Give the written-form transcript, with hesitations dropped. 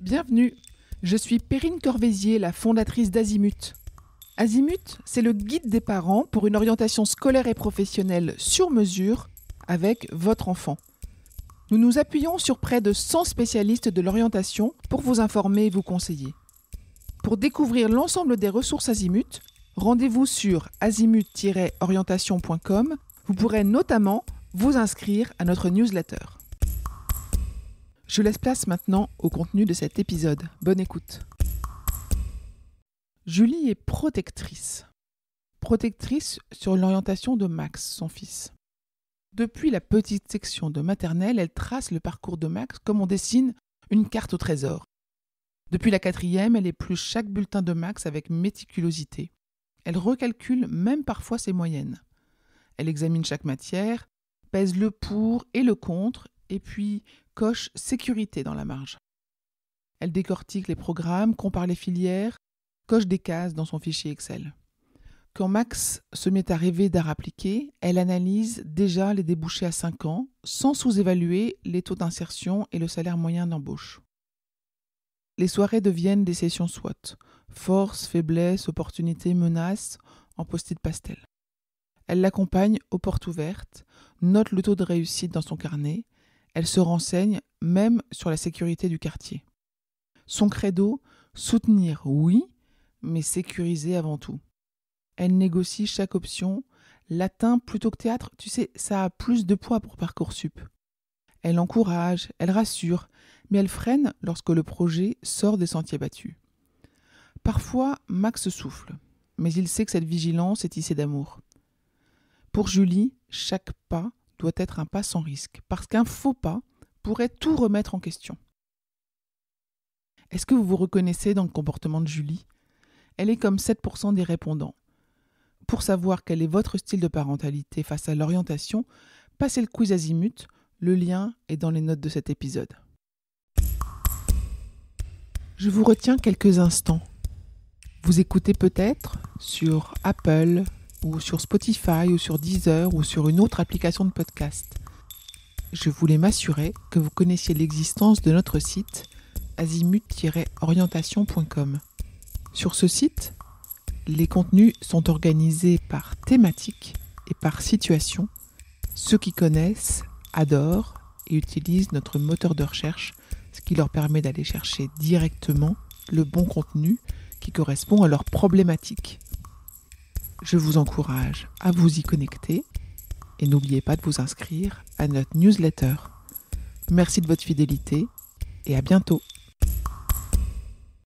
Bienvenue, je suis Perrine Corvézier, la fondatrice d'Azimut. Azimut, c'est le guide des parents pour une orientation scolaire et professionnelle sur mesure avec votre enfant. Nous nous appuyons sur près de 100 spécialistes de l'orientation pour vous informer et vous conseiller. Pour découvrir l'ensemble des ressources Azimut, rendez-vous sur azimut-orientation.com. Vous pourrez notamment vous inscrire à notre newsletter. Je laisse place maintenant au contenu de cet épisode. Bonne écoute. Julie est protectrice. Protectrice sur l'orientation de Max, son fils. Depuis la petite section de maternelle, elle trace le parcours de Max comme on dessine une carte au trésor. Depuis la 4e, elle épluche chaque bulletin de Max avec méticulosité. Elle recalcule même parfois ses moyennes. Elle examine chaque matière, pèse le pour et le contre, et puis coche sécurité dans la marge. Elle décortique les programmes, compare les filières, coche des cases dans son fichier Excel. Quand Max se met à rêver d'art appliqué, elle analyse déjà les débouchés à 5 ans, sans sous-évaluer les taux d'insertion et le salaire moyen d'embauche. Les soirées deviennent des sessions SWOT, force, faiblesse, opportunité, menace, en post-it pastel. Elle l'accompagne aux portes ouvertes, note le taux de réussite dans son carnet. Elle se renseigne même sur la sécurité du quartier. Son credo, soutenir, oui, mais sécuriser avant tout. Elle négocie chaque option. Latin plutôt que théâtre, tu sais, ça a plus de poids pour Parcoursup. Elle encourage, elle rassure, mais elle freine lorsque le projet sort des sentiers battus. Parfois, Max souffle, mais il sait que cette vigilance est tissée d'amour. Pour Julie, chaque pas doit être un pas sans risque, parce qu'un faux pas pourrait tout remettre en question. Est-ce que vous vous reconnaissez dans le comportement de Julie ? Elle est comme 7% des répondants. Pour savoir quel est votre style de parentalité face à l'orientation, passez le quiz Azimut, le lien est dans les notes de cet épisode. Je vous retiens quelques instants. Vous écoutez peut-être sur Apple, ou sur Spotify, ou sur Deezer, ou sur une autre application de podcast. Je voulais m'assurer que vous connaissiez l'existence de notre site azimut-orientation.com. Sur ce site, les contenus sont organisés par thématique et par situation. Ceux qui connaissent adorent et utilisent notre moteur de recherche, ce qui leur permet d'aller chercher directement le bon contenu qui correspond à leur problématique. Je vous encourage à vous y connecter et n'oubliez pas de vous inscrire à notre newsletter. Merci de votre fidélité et à bientôt.